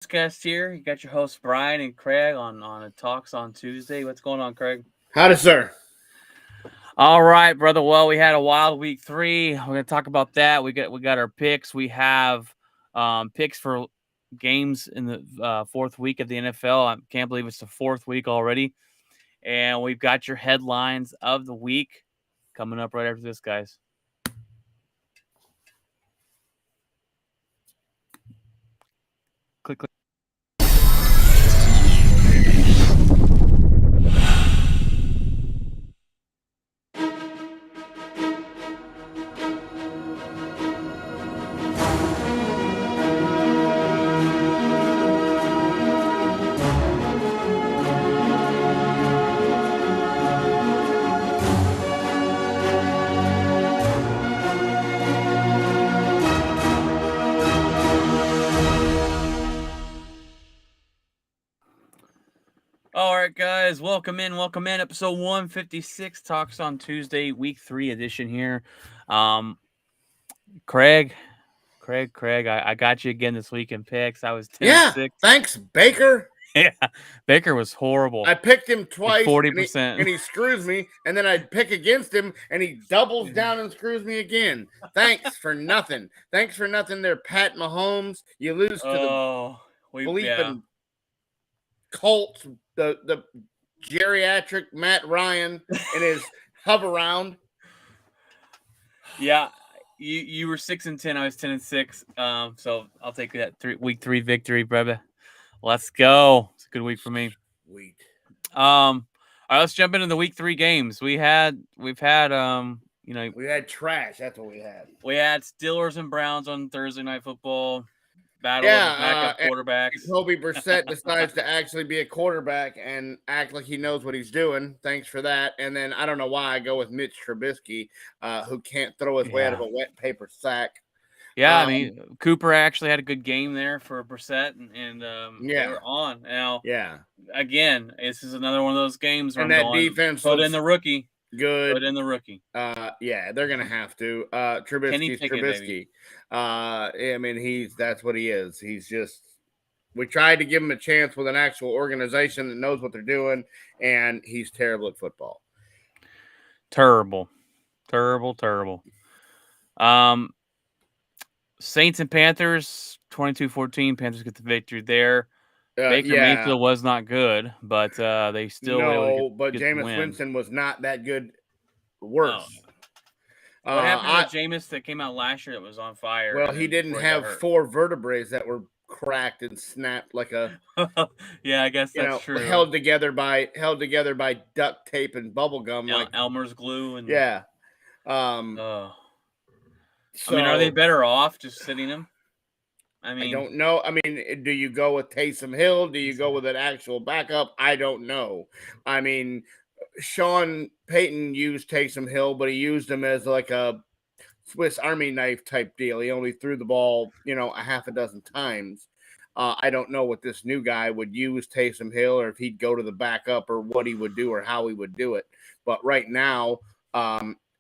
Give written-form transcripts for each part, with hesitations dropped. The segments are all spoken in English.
Guest here. You got your hosts Brian and Craig on a Talks on Tuesday. What's going on, Craig? Howdy, sir. All right, brother. Well, we had a wild week 3. We're gonna talk about that. We got our picks. We have picks for games in the fourth week of the NFL. I can't believe it's the fourth week already. And we've got your headlines of the week coming up right after this, guys. Click, click. All right, guys, welcome in. Episode 156, Talks on Tuesday, week 3 edition here. Craig, I got you again this week in picks. I was 10 and Yeah, 6. thanks, Baker. Yeah, Baker was horrible. I picked him twice, 40%. and he screws me, and then I pick against him, and he doubles down and screws me again. Thanks for nothing. Thanks for nothing there, Pat Mahomes. You lose to the bleeping Colts, the geriatric Matt Ryan and his hover round. Yeah, you were 6 and 10. I was 10 and 6. So I'll take that week 3 victory, brother. Let's go. It's a good week for me. Sweet. All right, let's jump into the week 3 games. We've had we had trash. That's what we had. We had Steelers and Browns on Thursday Night Football. Battle of backup quarterbacks. Jacoby Brissett decides to actually be a quarterback and act like he knows what he's doing. Thanks for that. And then I don't know why I go with Mitch Trubisky, who can't throw his way out of a wet paper sack. Yeah, I mean, Cooper actually had a good game there for Brissett, and they were on. Now, again, this is another one of those games where and defense put in the rookie. Good. Put in the rookie. Yeah, they're gonna have to. Trubisky. I mean, that's what he is. He's just. We tried to give him a chance with an actual organization that knows what they're doing, and he's terrible at football. Terrible. Saints and Panthers, 22-14. Panthers get the victory there. Baker Mayfield was not good, but they still but Jameis Winston was not that good. Worse. Oh. What happened to Jameis that came out last year that was on fire? Well, he didn't have 4 vertebrae that were cracked and snapped like a. Yeah, I guess that's true. Held together by duct tape and bubble gum, like Elmer's glue and So, I mean, are they better off just sitting him? I don't know. I mean, do you go with Taysom Hill? Do you go with an actual backup? I don't know. I mean, Sean Payton used Taysom Hill, but he used him as like a Swiss Army knife type deal. He only threw the ball, a half a dozen times. I don't know what this new guy would use Taysom Hill, or if he'd go to the backup, or what he would do, or how he would do it. But right now,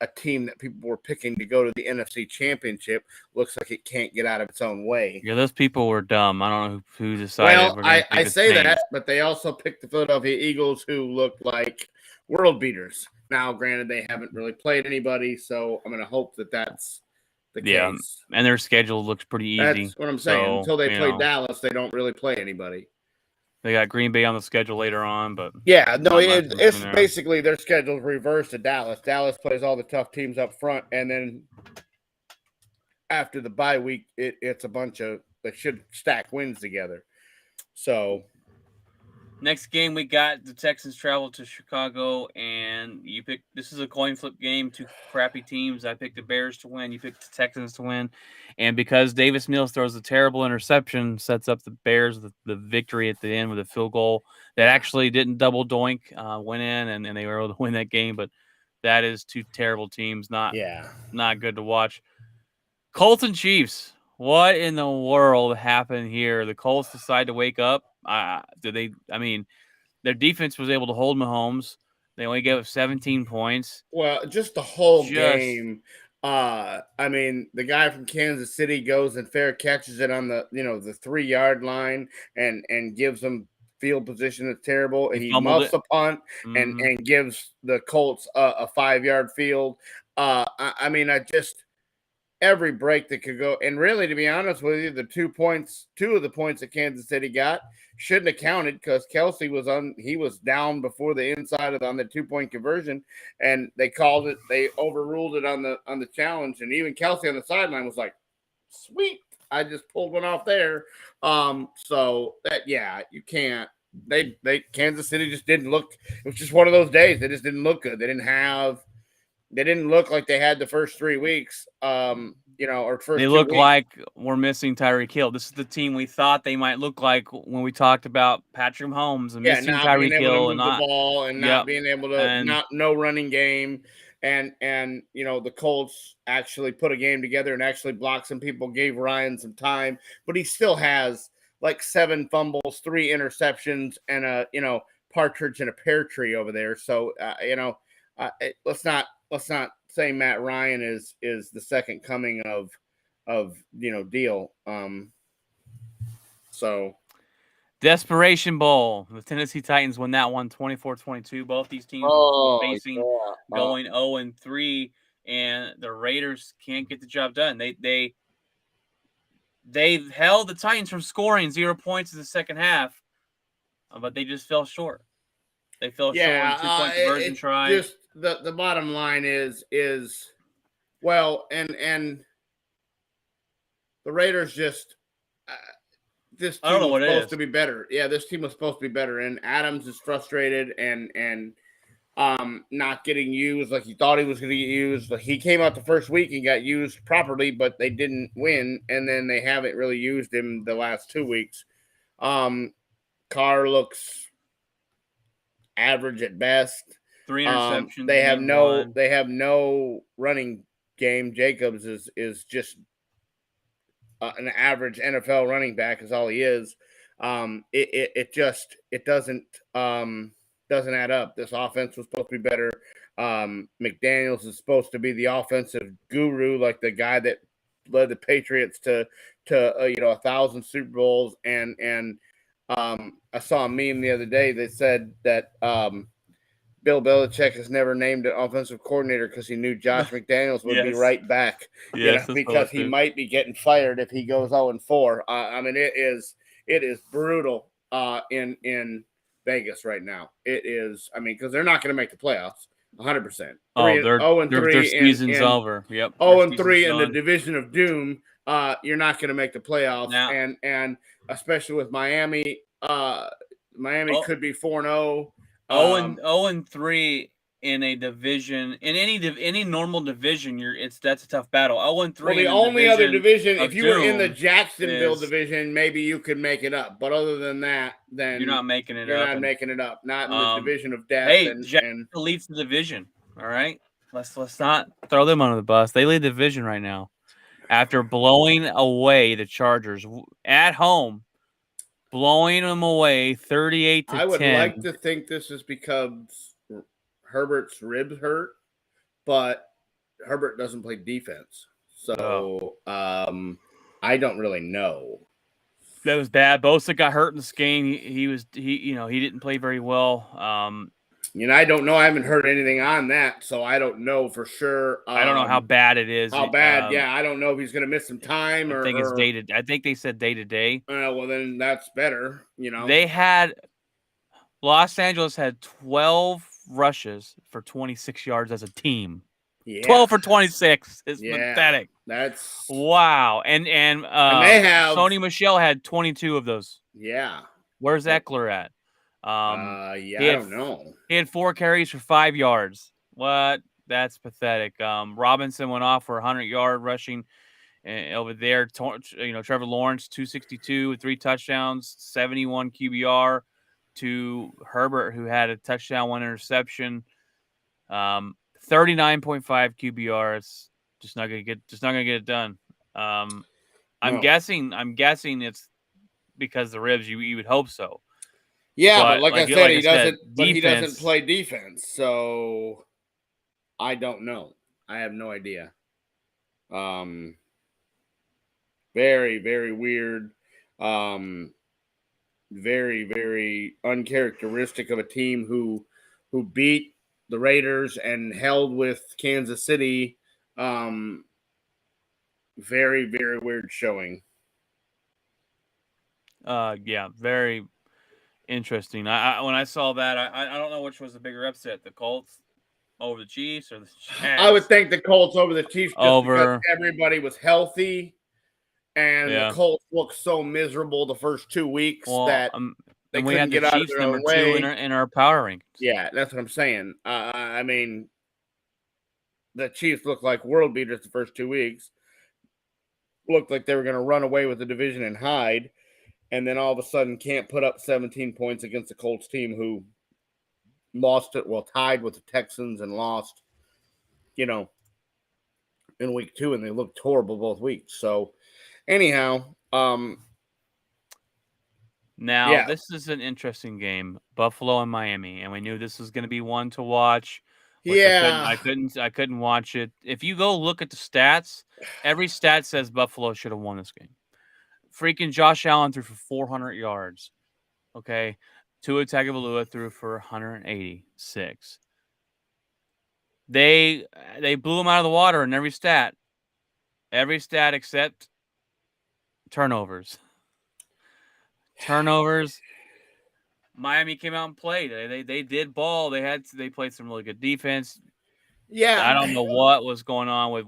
a team that people were picking to go to the NFC Championship looks like it can't get out of its own way. Yeah, those people were dumb. I don't know who decided. Well, I say that, but they also picked the Philadelphia Eagles, who looked like world beaters. Now, granted, they haven't really played anybody, so I'm going to hope that that's the case. And their schedule looks pretty easy. That's what I'm saying. So, until they play Dallas, they don't really play anybody. They got Green Bay on the schedule later on, but it's basically their schedule's reversed to Dallas. Dallas plays all the tough teams up front, and then after the bye week, it's a bunch of they should stack wins together. So next game we got the Texans travel to Chicago, and you picked. This is a coin flip game. 2 crappy teams. I picked the Bears to win. You picked the Texans to win, and because Davis Mills throws a terrible interception, sets up the Bears the victory at the end with a field goal that actually didn't double doink, went in, and they were able to win that game. But that is 2 terrible teams. Not good to watch. Colts and Chiefs. What in the world happened here? The Colts decide to wake up. Their defense was able to hold Mahomes. They only gave up 17 points. Well, just the whole game. I mean, the guy from Kansas City goes and fair catches it on the the 3-yard line and gives them field position that's terrible. He He fumbled muffs it. a punt and gives the Colts a 5-yard field. I mean, I just every break that could go. And really, to be honest with you, the 2 of the points that Kansas City got shouldn't have counted because Kelsey was down before the inside on the 2-point conversion, and they called it. They overruled it on the challenge, and even Kelsey on the sideline was like, "Sweet, I just pulled one off there." So that you can't. They Kansas City just didn't look. It was just one of those days. They just didn't look good. They didn't look like they had the first 3 weeks, or first They 2 look weeks. like we're missing Tyreek Hill. This is the team we thought they might look like when we talked about Patrick Mahomes and missing not Tyreek being able Hill to and move the not. ball and Yep. not being able to no running game. And the Colts actually put a game together and actually blocked some people, gave Ryan some time, but he still has like 7 fumbles, 3 interceptions, and a partridge in a pear tree over there. So let's not say Matt Ryan is the second coming of Deal. So Desperation Bowl. The Tennessee Titans win that one 24-22. Both these teams were facing going 0-3, and the Raiders can't get the job done. They held the Titans from scoring 0 points in the second half, but they just fell short. They fell short on the 2-point conversion try. Just the bottom line is well, and the Raiders just this team was supposed to be better. Yeah, this team was supposed to be better, and Adams is frustrated and not getting used like he thought he was going to get used. He came out the first week and got used properly, but they didn't win, and then they haven't really used him the last 2 weeks. Carr looks average at best. 3 interceptions. They have no running game. Jacobs is just an average NFL running back is all he is. It doesn't add up. This offense was supposed to be better. McDaniels is supposed to be the offensive guru, like the guy that led the Patriots to 1,000 Super Bowls. And I saw a meme the other day that said that Bill Belichick has never named an offensive coordinator because he knew Josh McDaniels would be right back, because he might be getting fired if he goes 0-4. I mean, it is brutal in Vegas right now. It is. I mean, because they're not going to make the playoffs, 100%. Their season's over. Yep. 0-3 in the division of doom. You're not going to make the playoffs, and especially with Miami. Miami could be 4-0. 0-3 in a division, in any normal division, that's a tough battle. 0-3. Well, the only other division, if you were in the Jacksonville division, maybe you could make it up. But other than that, then you're not making it up. You're not making it up. Not in the division of death. Hey, Jacksonville leads the division. All right, let's not throw them under the bus. They lead the division right now after blowing away the Chargers at home. Blowing them away 38-10. I would like to think this is because Herbert's ribs hurt, but Herbert doesn't play defense. So I don't really know. That was bad. Bosa got hurt in this game. He didn't play very well. I don't know. I haven't heard anything on that, so I don't know for sure. I don't know how bad it is. How bad? I don't know if he's going to miss some time. I think it's day-to-day. I think they said day-to-day. Well, then that's better. Los Angeles had 12 rushes for 26 yards as a team. Yeah. 12 for 26 is pathetic. That's wow. And they have Sony Michel had 22 of those. Yeah. Where's Eckler at? I don't know. He had 4 carries for 5 yards. What? That's pathetic. Robinson went off for 100-yard rushing over there. Trevor Lawrence 262 with 3 touchdowns, 71 QBR to Herbert, who had a touchdown, 1 interception. 39.5 QBR. It's just not gonna get it done. I'm guessing it's because the ribs. You would hope so. Yeah, but like I said, he doesn't. But he doesn't play defense, so I don't know. I have no idea. Very, very weird. Very, very uncharacteristic of a team who beat the Raiders and held with Kansas City. Very, very weird showing. Yeah, very interesting. I when I saw that, I don't know which was the bigger upset, the Colts over the Chiefs or the Jags. I would think the Colts over the Chiefs just because over everybody was healthy and yeah. the Colts looked so miserable the first 2 weeks that they and we couldn't had the get out of Chiefs their number own 2 way. in our power rankings. Yeah, that's what I'm saying. I mean, the Chiefs looked like world beaters the first 2 weeks. Looked like they were going to run away with the division and hide, and then all of a sudden can't put up 17 points against the Colts team who lost it, tied with the Texans and lost, in week 2, and they looked horrible both weeks. So, anyhow, now this is an interesting game, Buffalo and Miami, and we knew this was going to be one to watch. Which I couldn't watch it. If you go look at the stats, every stat says Buffalo should have won this game. Freaking Josh Allen threw for 400 yards. Okay. Tua Tagovailoa threw for 186. They blew him out of the water in every stat. Every stat except turnovers. Turnovers. Miami came out and played. They did ball. They played some really good defense. Yeah, I don't know what was going on with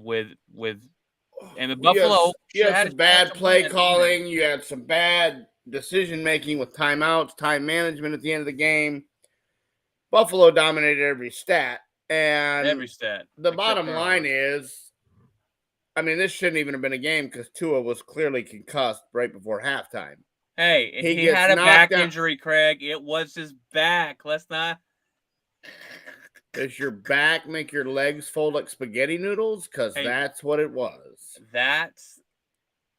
and the Buffalo. You had some bad play calling. You had some bad decision making with timeouts, time management at the end of the game. Buffalo dominated every stat, and the bottom line is, I mean, this shouldn't even have been a game because Tua was clearly concussed right before halftime. Hey, he had a back injury, Craig. It was his back. Let's not. Does your back make your legs fold like spaghetti noodles? Because that's what it was. That's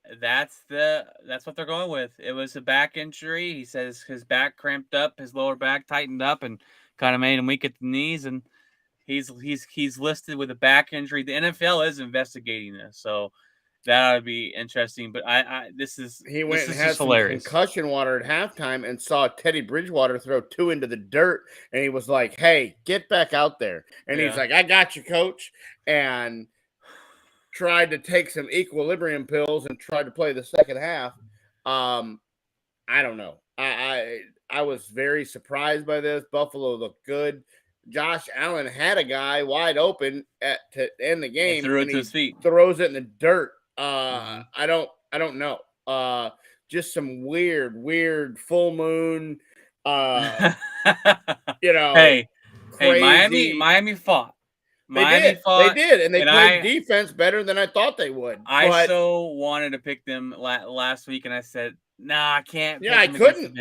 what they're going with. It was a back injury. He says his back cramped up, his lower back tightened up, and kind of made him weak at the knees. And he's listed with a back injury. The NFL is investigating this, so that would be interesting. But he went and had some concussion water at halftime and saw Teddy Bridgewater throw 2 into the dirt, and he was like, "Hey, get back out there!" And he's like, "I got you, coach," and tried to take some equilibrium pills and tried to play the second half. I don't know. I was very surprised by this. Buffalo looked good. Josh Allen had a guy wide open to end the game. He threw it to his feet. Throws it in the dirt. I don't know. Just some weird full moon. Hey, crazy. Miami fought. They did, and they played defense better than I thought they would. I so wanted to pick them last week, and I said, "Nah, I can't." Yeah, I couldn't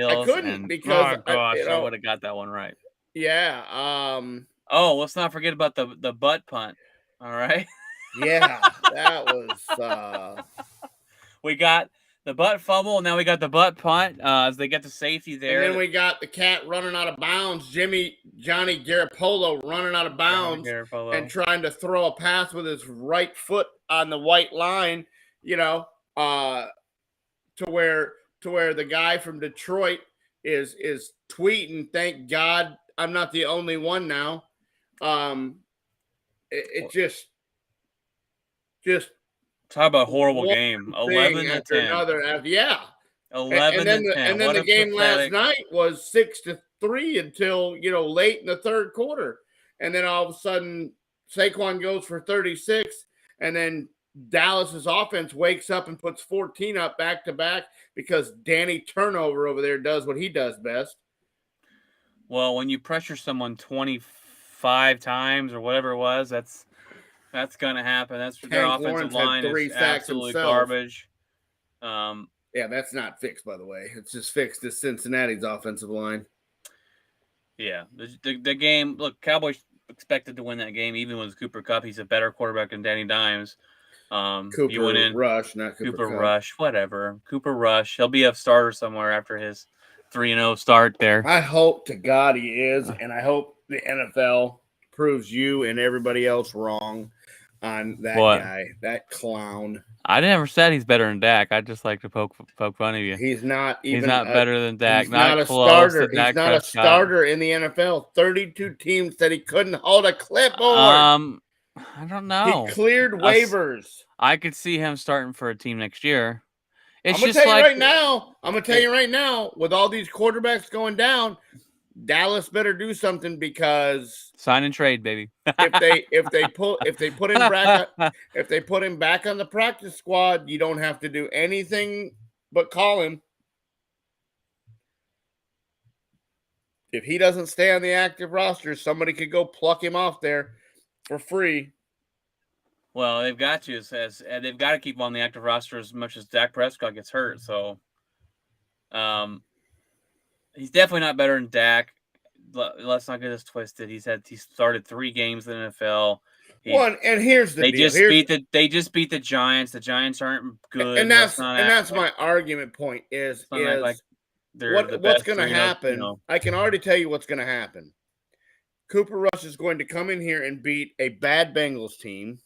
because I would have got that one right. Yeah. Let's not forget about the butt punt. All right. Yeah, that was. We got the butt fumble, and now we got the butt punt as they get the safety there. And then we got the cat running out of bounds. Johnny Garoppolo running out of bounds and trying to throw a pass with his right foot on the white line. To where the guy from Detroit is tweeting, "Thank God I'm not the only one now." It just talk about a horrible game. 11-10. Another, 11-10. And then the game last night was 6-3 until late in the third quarter, and then all of a sudden Saquon goes for 36, and then Dallas's offense wakes up and puts 14 up back to back because Danny Turnover over there does what he does best. Well, when you pressure someone 25 times or whatever it was, that's going to happen. That's their offensive line is absolutely garbage. Yeah, that's not fixed, by the way. It's just fixed as Cincinnati's offensive line. Yeah, the game. Look, Cowboys expected to win that game, even with Cooper Kupp. He's a better quarterback than Danny Dimes. Rush, not Cooper Kupp. Rush, whatever. Cooper Rush. He'll be a starter somewhere after his 3-0 start there. I hope to God he is, and I hope the NFL proves you and everybody else wrong. on that guy, that clown. I never said he's better than Dak. I just like to poke fun of you. He's not better than Dak. He's not a starter. He's not a starter in the NFL. 32 teams said he couldn't hold a clipboard. I don't know. He cleared waivers. I could see him starting for a team next year. I'm gonna tell you right now, with all these quarterbacks going down, Dallas better do something, because sign and trade, baby. if they put him back on the practice squad, you don't have to do anything but call him. If he doesn't stay on the active roster, somebody could go pluck him off there for free. Well, they've got to, they've got to keep him on the active roster as much as Dak Prescott gets hurt. So, he's definitely not better than Dak. Let's not get this twisted. He started 3 games in the NFL. And here's the deal. They just beat the Giants. The Giants aren't good. And that's my argument point is what's going to happen. I can already tell you what's going to happen. Cooper Rush is going to come in here and beat a bad Bengals team.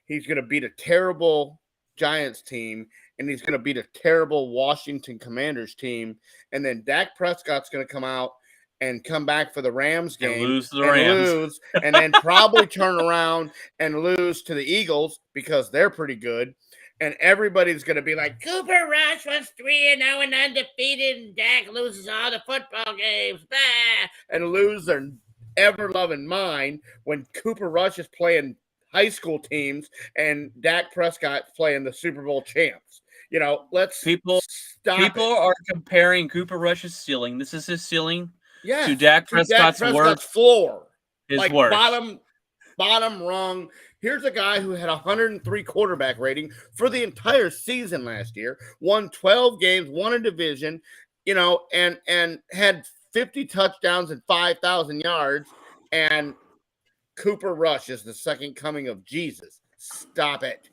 He's going to beat a terrible Giants team, and he's going to beat a terrible Washington Commanders team. And then Dak Prescott's going to come out and come back for the Rams game and lose to the Rams. And then probably turn around and lose to the Eagles, because they're pretty good. And everybody's going to be like, Cooper Rush was 3-0 and undefeated, and Dak loses all the football games. Bah! And lose their ever-loving mind when Cooper Rush is playing high school teams and Dak Prescott playing the Super Bowl champs. People are comparing Cooper Rush's ceiling. This is his ceiling. Yeah, to Dak Prescott's floor. Like worst. Bottom rung. Here's a guy who had 103 quarterback rating for the entire season last year, won 12 games, won a division, and had 50 touchdowns and 5,000 yards, and Cooper Rush is the second coming of Jesus. Stop it.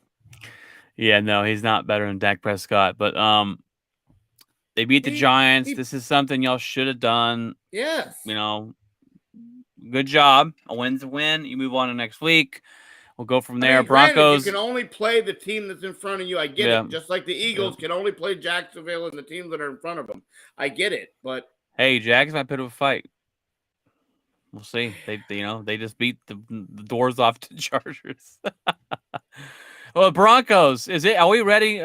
Yeah, no, he's not better than Dak Prescott, but they beat the Giants. This is something y'all should have done. Yes. Good job. A win's a win. You move on to next week. We'll go from there. Broncos. Granted, you can only play the team that's in front of you. I get it. Just like the Eagles can only play Jacksonville and the teams that are in front of them. I get it, but hey, Jags might put up a fight. We'll see. They just beat the doors off to the Chargers. Well, Broncos, are we ready?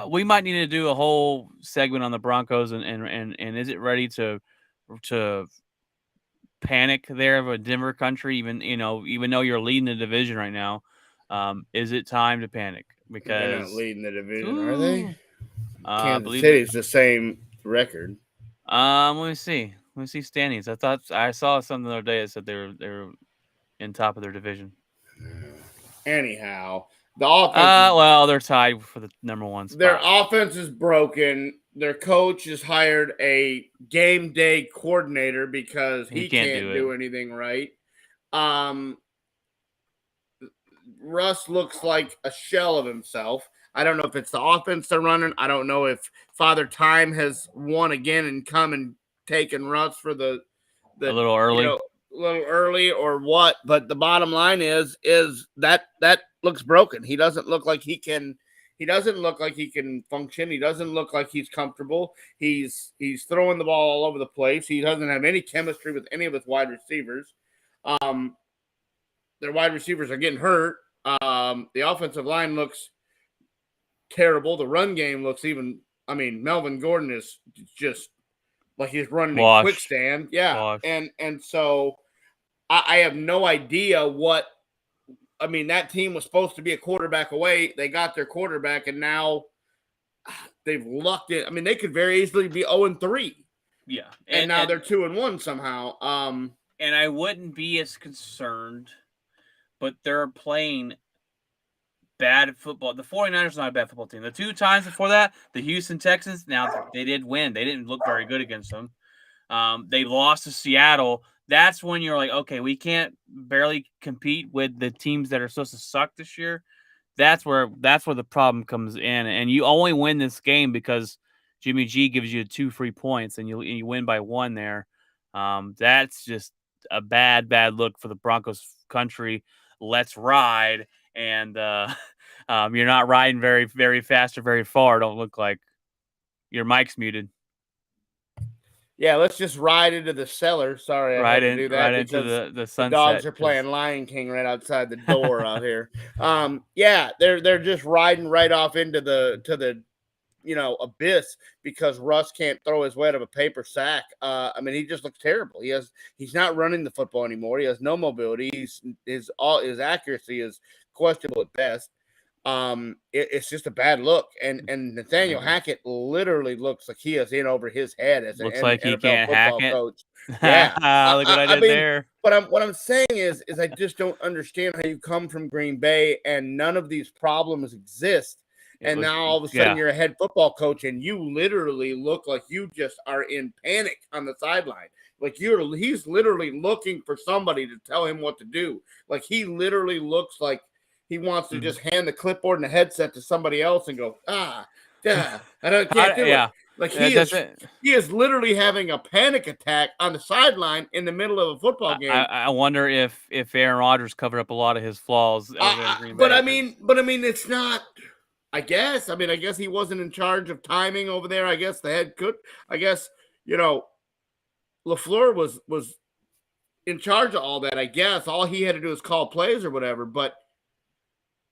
We might need to do a whole segment on the Broncos, and is it ready to panic there of a Denver country? Even though you're leading the division right now, is it time to panic? Because they're not leading the division, are they? Kansas City's the same record. Let me see. Let me see standings. I saw something the other day that said they were in top of their division. Anyhow, the offense. They're tied for the number 1 spot. Their offense is broken. Their coach has hired a game day coordinator because he can't do anything right. Russ looks like a shell of himself. I don't know if it's the offense they're running. I don't know if Father Time has won again and come and taken Russ for the a little early or what, but the bottom line is that looks broken. He doesn't look like he can function. He doesn't look like he's comfortable. He's throwing the ball all over the place. He doesn't have any chemistry with any of his wide receivers. Their wide receivers are getting hurt. The offensive line looks terrible. The run game looks Melvin Gordon is just like he's running a quick stand. Yeah. And so I have no idea that team was supposed to be a quarterback away. They got their quarterback, and now they've lucked it. They could very easily be 0-3. Yeah. And now they're 2-1 somehow. And I wouldn't be as concerned, but they're playing bad football. The 49ers are not a bad football team. The 2 times before that, the Houston Texans, now they did win. They didn't look very good against them. They lost to Seattle. That's when you're like, okay, we can't barely compete with the teams that are supposed to suck this year. That's where the problem comes in. And you only win this game because Jimmy G gives you 2 free points and you win by 1 there. That's just a bad look for the Broncos country. Let's ride. and you're not riding very, very fast or very far. Don't look like your mic's muted. Yeah, let's just ride into the cellar. Sorry, I had to do that into because the sunset. The dogs are playing Lion King right outside the door out here. Yeah, they're just riding right off into the abyss because Russ can't throw his way out of a paper sack. I mean, he just looks terrible. He's not running the football anymore. He has no mobility. His accuracy is questionable at best. It's just a bad look, and Nathaniel Hackett literally looks like he is in over his head as an NFL football coach. Yeah, look what I did there. But what I'm saying is I just don't understand how you come from Green Bay and none of these problems exist, and now all of a sudden you're a head football coach and you literally look like you just are in panic on the sideline. Like he's literally looking for somebody to tell him what to do. Like he literally looks like he wants to just hand the clipboard and the headset to somebody else and go, can't do it. Like he is literally having a panic attack on the sideline in the middle of a football game. I wonder if Aaron Rodgers covered up a lot of his flaws. But I mean, it's not. I guess he wasn't in charge of timing over there. I guess the head coach. I guess LaFleur was in charge of all that. I guess all he had to do was call plays or whatever. But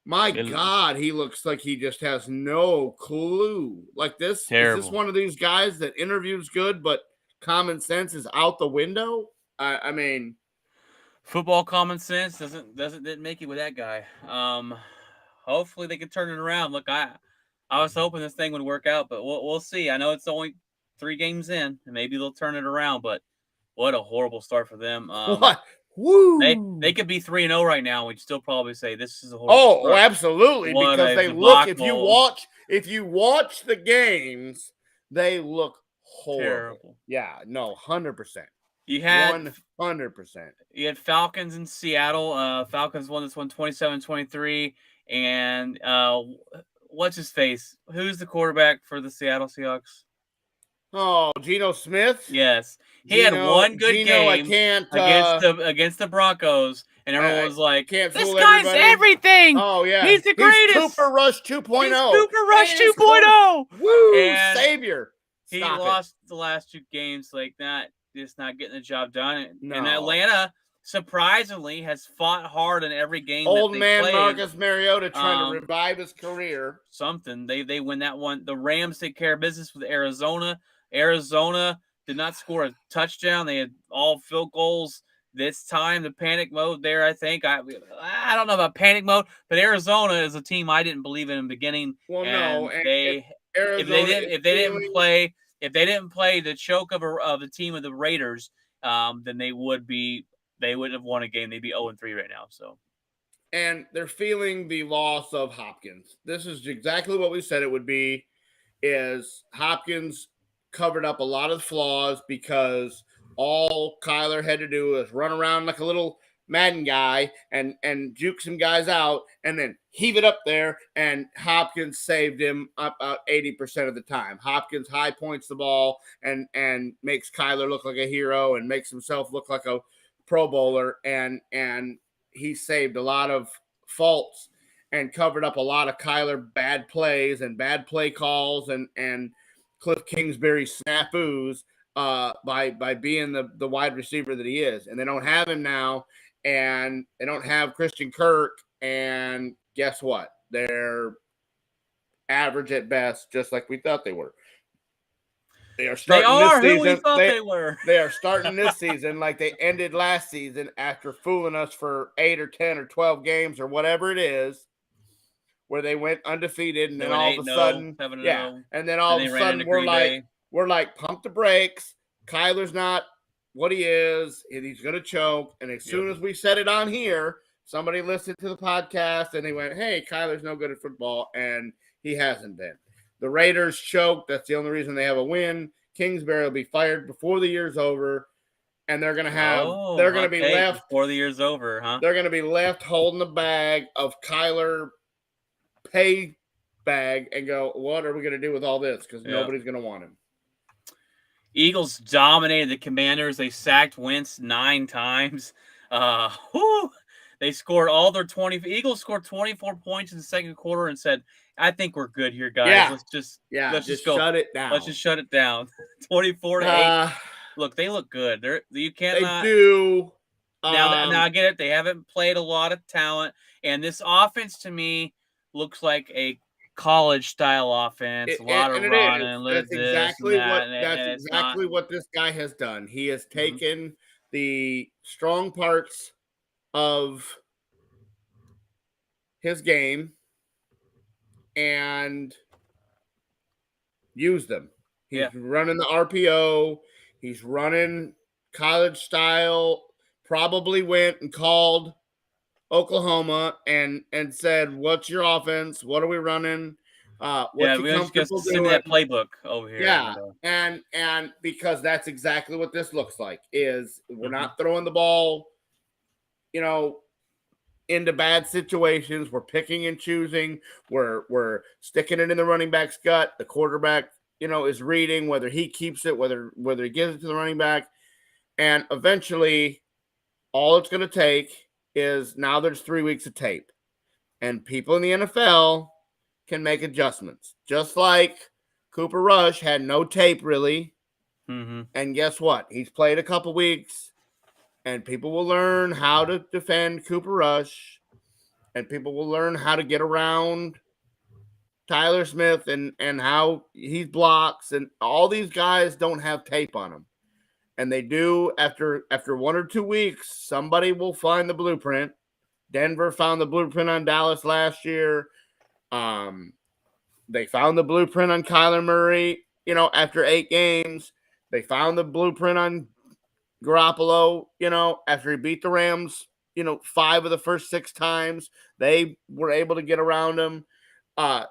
my God, he looks like he just has no clue. Like this, terrible. Is this one of these guys that interviews good, but common sense is out the window? I mean, football common sense didn't make it with that guy. Hopefully they can turn it around. Look, I was hoping this thing would work out, but we'll see. I know it's only 3 games in, and maybe they'll turn it around. But what a horrible start for them. What? Woo! They could be 3-0 right now. And we'd still probably say this is a horrible start. Absolutely, because they look. If you watch the games, they look horrible. Terrible. Yeah, no, 100%. You had 100%. You had Falcons in Seattle. Falcons won this one 27-23, and what's his face? Who's the quarterback for the Seattle Seahawks? Oh, Geno Smith? Yes. He had one good game against the Broncos, and everyone was like, this guy's everything. Oh, yeah. He's the greatest. Cooper Rush 2.0. Cooper Rush 2.0. Woo, and savior. He lost the last 2 games, just not getting the job done. No. And Atlanta, surprisingly, has fought hard in every game. Old man played. Marcus Mariota trying to revive his career. Something. They win that one. The Rams take care of business with Arizona. Arizona did not score a touchdown. They had all field goals this time. The panic mode there, I think. I don't know about panic mode, but Arizona is a team I didn't believe in the beginning. Well, no. If they didn't play the choke of the team of the Raiders, then they wouldn't have won a game. They'd be 0-3 right now. So, and they're feeling the loss of Hopkins. This is exactly what we said it would be. Is Hopkins covered up a lot of flaws because all Kyler had to do was run around like a little Madden guy and juke some guys out and then heave it up there, and Hopkins saved him about 80% of the time. Hopkins high points the ball and makes Kyler look like a hero and makes himself look like a Pro Bowler, and he saved a lot of faults and covered up a lot of Kyler bad plays and bad play calls and Cliff Kingsbury snafus by being the wide receiver that he is. And they don't have him now, and they don't have Christian Kirk, and guess what? They're average at best, just like we thought they were. They are starting this season. Who we thought they were. They are starting this season like they ended last season after fooling us for 8 or 10 or 12 games or whatever it is, where they went undefeated, and then all of a sudden, and then all of a sudden we're like, pump the brakes. Kyler's not what he is, and he's going to choke. And as soon as we said it on here, somebody listened to the podcast and they went, "Hey, Kyler's no good at football," and he hasn't been. The Raiders choked. That's the only reason they have a win. Kingsbury will be fired before the year's over, and they're going to have they're going to be left before the year's over, huh? They're going to be left holding the bag of Kyler pay bag and go, what are we going to do with all this? Because nobody's going to want him. Eagles dominated the Commanders. They sacked Wentz 9 times. They scored all their 20. Eagles scored 24 points in the second quarter and said, "I think we're good here, guys. Yeah. Let's just go. Shut it down. Let's just shut it down." 24-8. Look, they look good. You cannot. They do. Now I get it. They haven't played a lot of talent, and this offense to me looks like a college style offense. A lot of running. That's exactly what this guy has done. He has taken the strong parts of his game and used them. He's running the RPO. He's running college style. Probably went and called Oklahoma and said, "What's your offense? What are we running? What's he comfortable doing?" That playbook over here. Yeah, and because that's exactly what this looks like. Is we're not throwing the ball, into bad situations. We're picking and choosing. We're sticking it in the running back's gut. The quarterback, is reading whether he keeps it, whether he gives it to the running back, and eventually, all it's going to take is now there's 3 weeks of tape, and people in the NFL can make adjustments. Just like Cooper Rush had no tape really, and guess what? He's played a couple weeks, and people will learn how to defend Cooper Rush, and people will learn how to get around Tyler Smith and how he blocks, and all these guys don't have tape on them. And they do after 1 or 2 weeks, somebody will find the blueprint. Denver found the blueprint on Dallas last year. They found the blueprint on Kyler Murray, after 8 games. They found the blueprint on Garoppolo, after he beat the Rams, 5 of the first 6 times. They were able to get around him.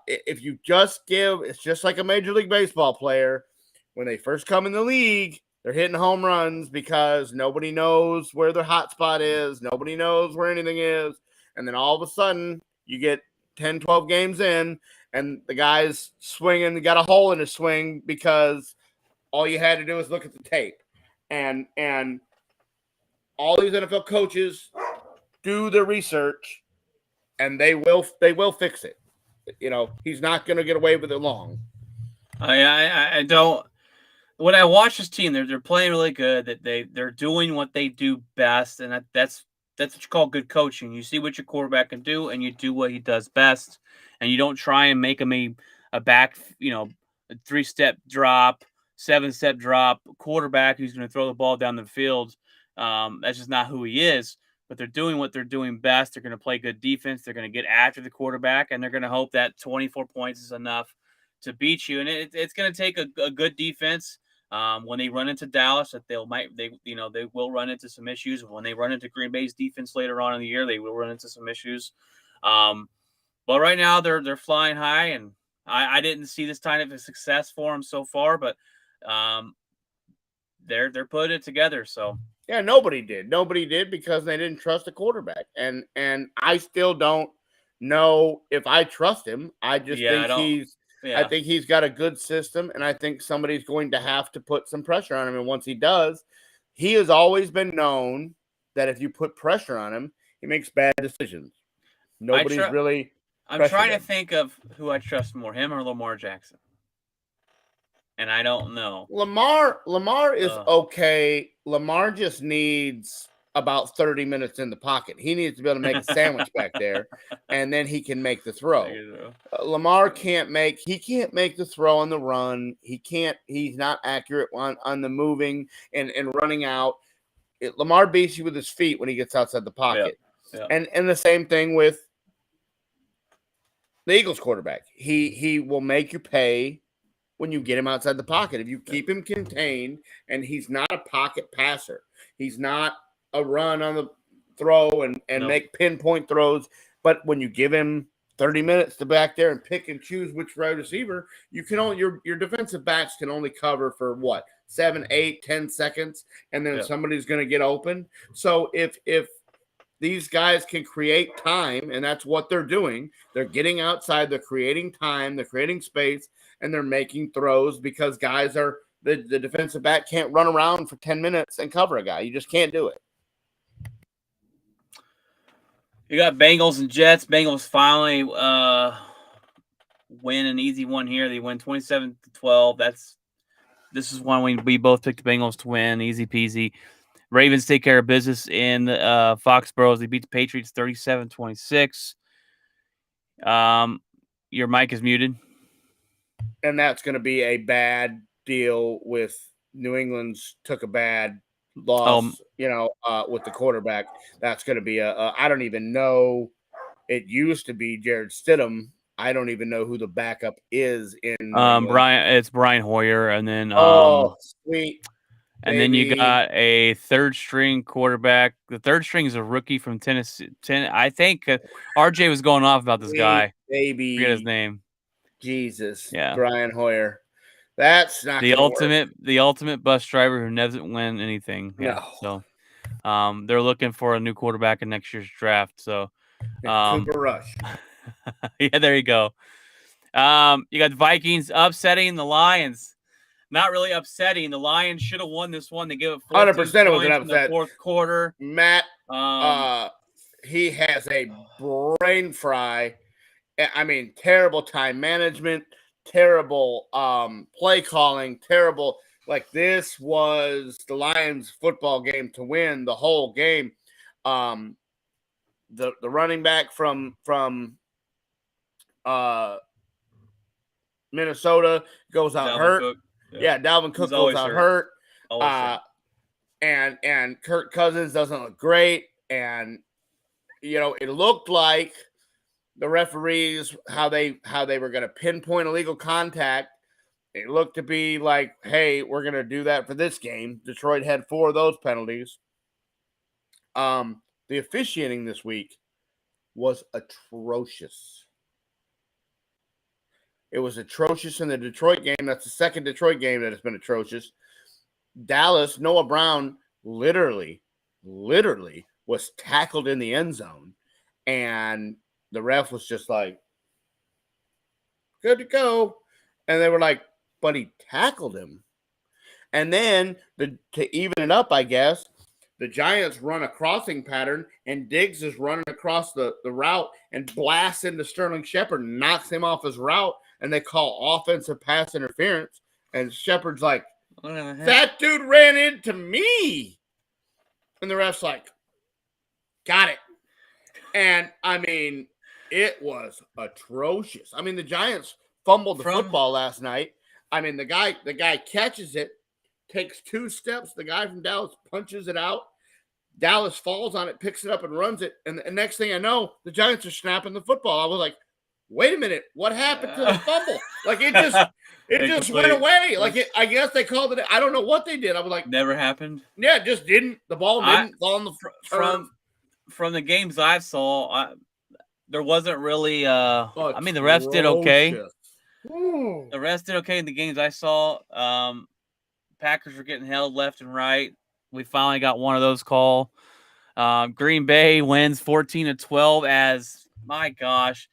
If you it's just like a Major League Baseball player. When they first come in the league, they're hitting home runs because nobody knows where their hot spot is. Nobody knows where anything is. And then all of a sudden, you get 10, 12 games in, and the guy's swinging, got a hole in his swing because all you had to do was look at the tape. And all these NFL coaches do their research, and they will fix it. He's not going to get away with it long. I don't. When I watch this team, they're playing really good. That they're doing what they do best, and that's what you call good coaching. You see what your quarterback can do, and you do what he does best, and you don't try and make him a back, a 3-step drop, 7-step drop quarterback who's going to throw the ball down the field. That's just not who he is. But they're doing what they're doing best. They're going to play good defense. They're going to get after the quarterback, and they're going to hope that 24 points is enough to beat you. And it's going to take a good defense. When they run into Dallas, that they will run into some issues. When they run into Green Bay's defense later on in the year, they will run into some issues. But right now they're flying high, and I didn't see this kind of a success for them so far, but they're putting it together. So yeah, nobody did because they didn't trust the quarterback, and I still don't know if I trust him. I just think I think he's got a good system, and I think somebody's going to have to put some pressure on him. And once he does, he has always been known that if you put pressure on him, he makes bad decisions. I'm trying to think of who I trust more, him or Lamar Jackson. And I don't know. Lamar is okay. Lamar just needs about 30 minutes in the pocket. He needs to be able to make a sandwich back there, and then he can make the throw. Lamar can't make the throw on the run. He's not accurate on the moving and running out. Lamar beats you with his feet when he gets outside the pocket. Yeah. And the same thing with the Eagles quarterback. He will make you pay when you get him outside the pocket. If you keep him contained, and he's not a pocket passer. He's not a run on the throw and make pinpoint throws. But when you give him 30 minutes to back there and pick and choose which wide receiver, you can only your defensive backs can only cover for 7, 8, 10 seconds, and then somebody's going to get open. So if these guys can create time, and that's what they're doing, they're getting outside, they're creating time, they're creating space, and they're making throws because guys are the defensive back can't run around for 10 minutes and cover a guy. You just can't do it. You got Bengals and Jets. Bengals finally win an easy one here. They win 27-12. This is one we both picked the Bengals to win, easy peasy. Ravens take care of business in Foxborough. They beat the Patriots 37-26. Your mic is muted. And that's going to be a bad deal with New England's took a bad loss, with the quarterback. That's going to be I don't even know. It used to be Jared Stidham. I don't even know who the backup is in It's Brian Hoyer, and then sweet. And then you got a third string quarterback. The third string is a rookie from Tennessee. I think RJ was going off about this guy. Baby, forget his name. Jesus, yeah, Brian Hoyer. That's not the ultimate bus driver who doesn't win anything. Yeah, no. So, they're looking for a new quarterback in next year's draft. So, Cooper Rush. Yeah, there you go. You got the Vikings upsetting the Lions. Not really upsetting. The Lions should have won this one. They gave it 100%. It was an upset. In the fourth quarter. Matt, he has a brain fry. I mean, terrible time management, terrible play calling, terrible. Like, this was the Lions football game to win the whole game. The running back from Minnesota goes out hurt. Cook. Yeah, Dalvin Cook goes out hurt. And Kirk Cousins doesn't look great. And it looked like the referees how they were going to pinpoint illegal contact. It looked to be like, hey, we're going to do that for this game. Detroit had 4 of those penalties. The officiating this week was atrocious. It was atrocious in the Detroit game. That's the second Detroit game that has been atrocious. Dallas, Noah Brown literally was tackled in the end zone. And the ref was just like, good to go. And they were like, but he tackled him. And then to even it up, I guess, the Giants run a crossing pattern, and Diggs is running across the route and blasts into Sterling Shepard, knocks him off his route. And they call offensive pass interference. And Shepard's like, that dude ran into me. And the ref's like, got it. And, I mean, it was atrocious. I mean, the Giants fumbled the football last night. I mean, the guy catches it, takes 2 steps. The guy from Dallas punches it out. Dallas falls on it, picks it up, and runs it. And the next thing I know, the Giants are snapping the football. I was like, wait a minute, what happened to the fumble? Like, it just went away. Like, I guess they called it. I don't know what they did. I was like, never happened. Yeah, it just didn't. The ball didn't fall on the from the games I saw. There wasn't really. I mean, the refs did okay. The refs did okay in the games I saw. Packers were getting held left and right. We finally got one of those call. Green Bay wins 14-12. As my gosh.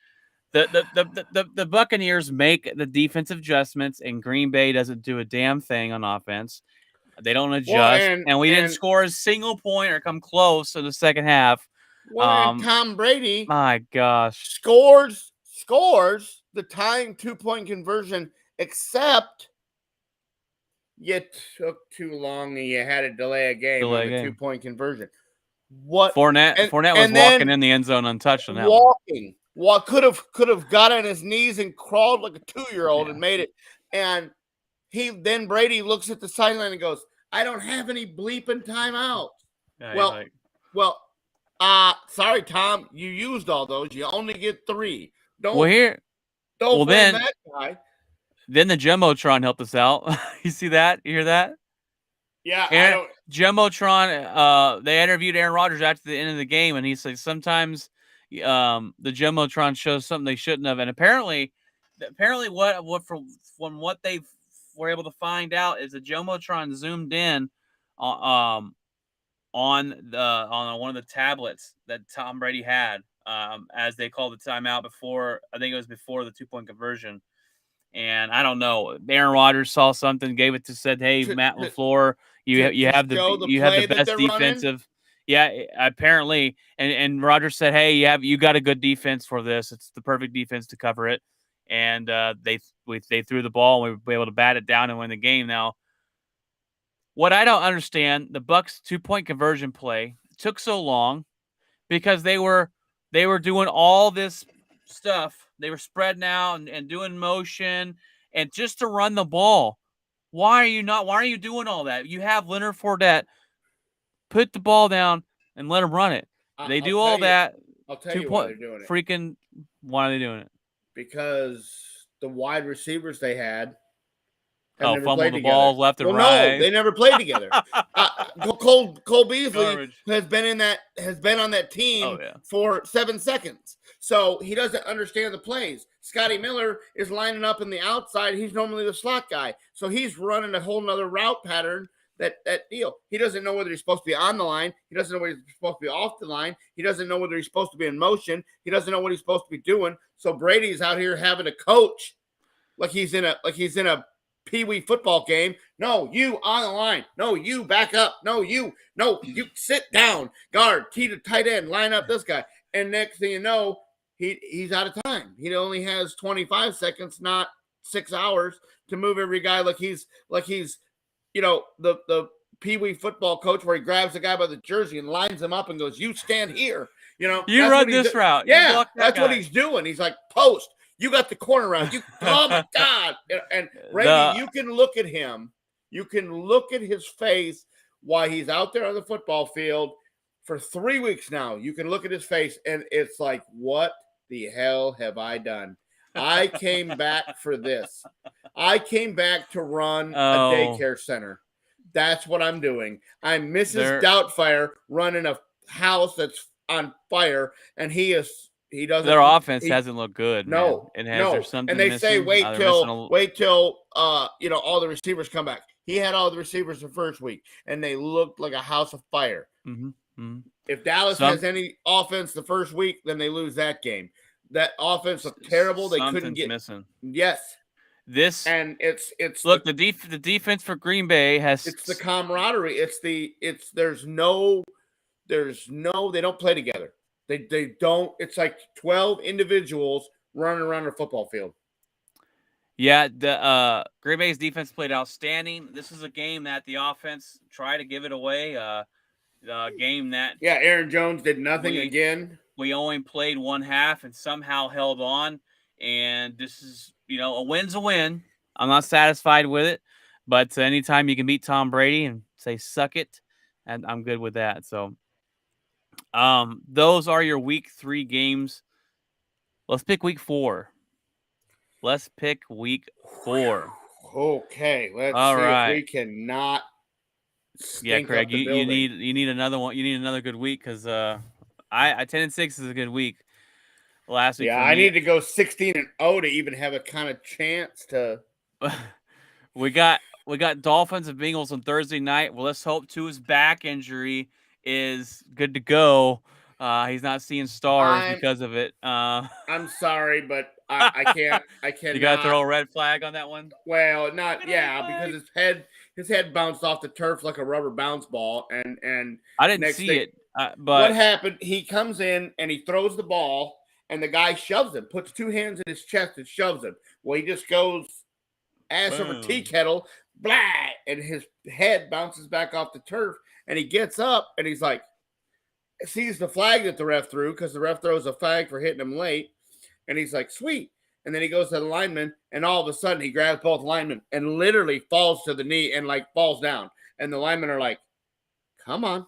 The Buccaneers make the defensive adjustments, and Green Bay doesn't do a damn thing on offense. They don't adjust, and we didn't score a single point or come close in the second half. And Tom Brady, my gosh, scores the tying 2-point conversion, except you took too long and you had to delay a game on the 2-point conversion. What Fournette was walking in the end zone untouched on that. Walking. What could have got on his knees and crawled like a 2-year-old and made it. And Brady looks at the sideline and goes, I don't have any bleeping timeouts. Yeah, sorry, Tom, you used all those. You only get 3. Don't blame that guy. Then the Jumbotron helped us out. You see that? You hear that? Yeah. Jumbotron, they interviewed Aaron Rodgers after the end of the game, and he said sometimes the Jumbotron shows something they shouldn't have. And apparently from what they were able to find out is the Jumbotron zoomed in on one of the tablets that Tom Brady had as they called the timeout before. I think it was before the 2-point conversion. And I don't know. Aaron Rodgers saw something, said, "Hey, Matt LaFleur, you have the best defensive." Yeah, apparently, and Roger said, "Hey, you got a good defense for this. It's the perfect defense to cover it." And they threw the ball, and we were able to bat it down and win the game. Now, what I don't understand, the Bucks 2-point conversion play took so long because they were doing all this stuff. They were spreading out and doing motion and just to run the ball. Why are you doing all that? You have Leonard Fournette. Put the ball down and let them run it. They do all that. I'll tell you why they're doing it. Freaking, why are they doing it? Because the wide receivers they had fumble the balls left and right. No, they never played together. Cole Beasley has been on that team for 7 seconds, so he doesn't understand the plays. Scotty Miller is lining up in the outside. He's normally the slot guy, so he's running a whole nother route pattern. That deal. He doesn't know whether he's supposed to be on the line. He doesn't know whether he's supposed to be off the line. He doesn't know whether he's supposed to be in motion. He doesn't know what he's supposed to be doing. So Brady's out here having to coach like he's in a pee-wee football game. No, you on the line. No, you back up. No, you sit down. Guard, key to tight end, line up this guy. And next thing you know, he's out of time. He only has 25 seconds, not 6 hours to move every guy like he's the pee-wee football coach where he grabs the guy by the jersey and lines him up and goes, "You stand here." You run this route. Yeah, that's what he's doing. He's like, "Post. You got the corner route. Oh my God!" And Brady, you can look at him. You can look at his face while he's out there on the football field for 3 weeks now. You can look at his face, and it's like, what the hell have I done? I came back for this. I came back to run a daycare center. That's what I'm doing. I'm Mrs. Doubtfire running a house that's on fire, and he doesn't. Their offense hasn't looked good. No, man. There's something and they missing. say wait till all the receivers come back. He had all the receivers the first week, and they looked like a house of fire. Mm-hmm. Mm-hmm. If Dallas has any offense the first week, then they lose that game. That offense was terrible. They couldn't get missing. Yes. And it's look, the defense for Green Bay has the camaraderie. There's no they don't play together. They don't. It's like 12 individuals running around a football field. Yeah, the Green Bay's defense played outstanding. This is a game that the offense tried to give it away. The game that Aaron Jones did nothing again. We only played one half and somehow held on. And this is, a win's a win. I'm not satisfied with it, but anytime you can beat Tom Brady and say suck it, and I'm good with that. So, those are your week 3 games. Let's pick week 4. Okay, let's see if we cannot. Yeah, Craig, you need another one. You need another good week because I 10-6 is a good week. Last week, I need to go 16-0 to even have a kind of chance to. We got Dolphins and Bengals on Thursday night. Well, let's hope Tua's back injury is good to go. He's not seeing stars because of it. I'm sorry, but I can't. I can't. You got to throw a red flag on that one. Well, not because his head bounced off the turf like a rubber bounce ball, and I didn't see it. But what happened? He comes in and he throws the ball, and the guy shoves him, puts 2 hands in his chest and shoves him. Well, he just goes ass over tea kettle, blah, and his head bounces back off the turf, and he gets up and he's like, sees the flag that the ref threw because the ref throws a flag for hitting him late, and he's like, sweet. And then he goes to the lineman, and all of a sudden he grabs both linemen and literally falls to the knee and falls down. And the linemen are like, come on.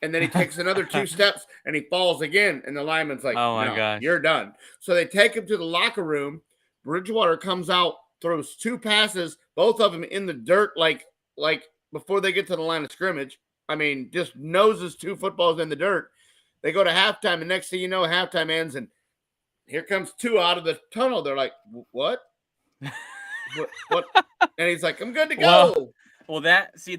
And then he takes another 2 steps and he falls again. And the lineman's like, oh my gosh, you're done. So they take him to the locker room. Bridgewater comes out, throws 2 passes, both of them in the dirt, like before they get to the line of scrimmage. I mean, just noses 2 footballs in the dirt. They go to halftime, and next thing you know, halftime ends, and here comes Tua out of the tunnel. They're like, what? what? And he's like, I'm good to go. Well, the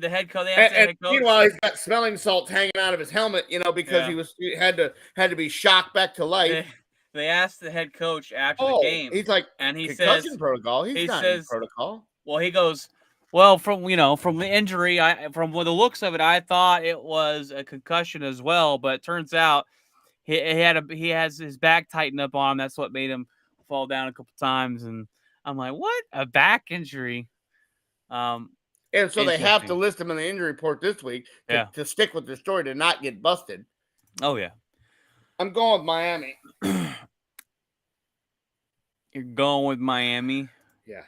head coach. And meanwhile, he's got smelling salts hanging out of his helmet, because he had to be shocked back to life. They asked the head coach after the game. He's like, and he concussion says protocol. He's not in protocol. Well, he goes, Well, from the injury, from the looks of it, I thought it was a concussion as well, but it turns out he has his back tightened up on him. That's what made him fall down a couple times, and I'm like, what? A back injury? And so they have to Interesting. list him in the injury report this week to stick with the story to not get busted. Oh yeah. I'm going with Miami. You're going with Miami? Yeah.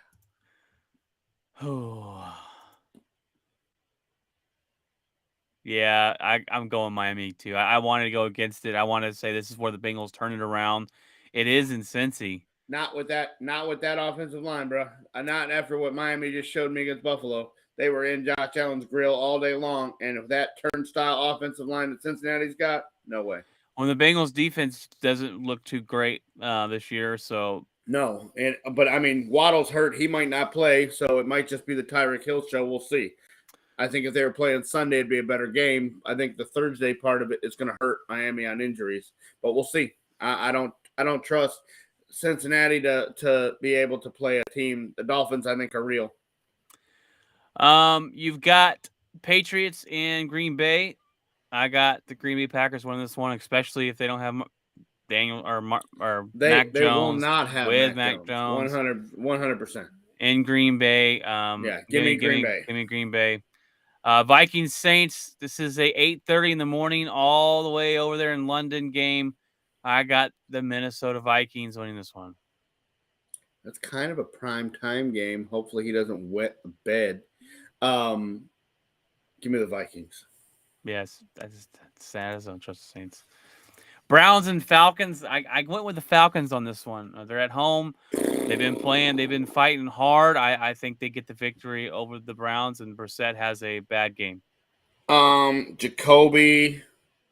Yeah, I'm going Miami too. I wanted to go against it. I wanted to say this is where the Bengals turn it around. It is in Cincy. Not with that offensive line, bro. Not after what Miami just showed me against Buffalo. They were in Josh Allen's grill all day long, and if that turnstile offensive line that Cincinnati's got, no way. When the Bengals defense doesn't look too great this year, so no. But I mean, Waddle's hurt; he might not play, so it might just be the Tyreek Hill show. We'll see. I think if they were playing Sunday, it'd be a better game. I think the Thursday part of it is going to hurt Miami on injuries, but we'll see. I don't trust Cincinnati to be able to play a team. The Dolphins, I think, are real. You've got Patriots and Green Bay. I got the Green Bay Packers winning this one, especially if they don't have Daniel or Mac Jones. They will not have with Mac Jones. 100%. In Green Bay. Give me Green Bay. Give me Green Bay. Vikings Saints. This is a 8:30 in the morning, all the way over there in London game. I got the Minnesota Vikings winning this one. That's kind of a prime time game. Hopefully he doesn't wet the bed. Give me the Vikings. Yes, that's sad. I don't trust the Saints. Browns and Falcons. I went with the Falcons on this one. They're at home. They've been playing. They've been fighting hard. I think they get the victory over the Browns, and Brissett has a bad game. Jacoby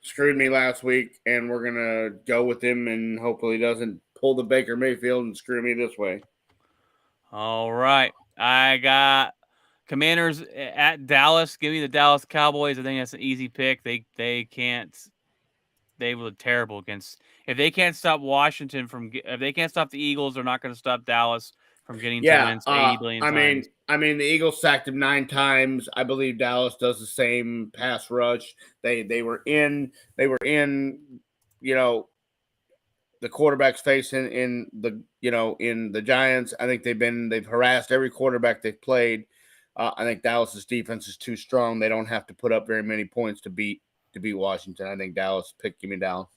screwed me last week, and we're gonna go with him, and hopefully he doesn't pull the Baker Mayfield and screw me this way. All right, I got Commanders at Dallas. Give me the Dallas Cowboys. I think that's an easy pick. They can't. They were terrible against. If they can't stop Washington from, if they can't stop the Eagles, they're not going to stop Dallas from getting to wins 80 billion times. I mean, the Eagles sacked him 9 times. I believe Dallas does the same pass rush. They were in, you know, the quarterbacks facing in the Giants. I think they've harassed every quarterback they've played. I think Dallas's defense is too strong. They don't have to put up very many points to beat Washington. I think Dallas give me Dallas.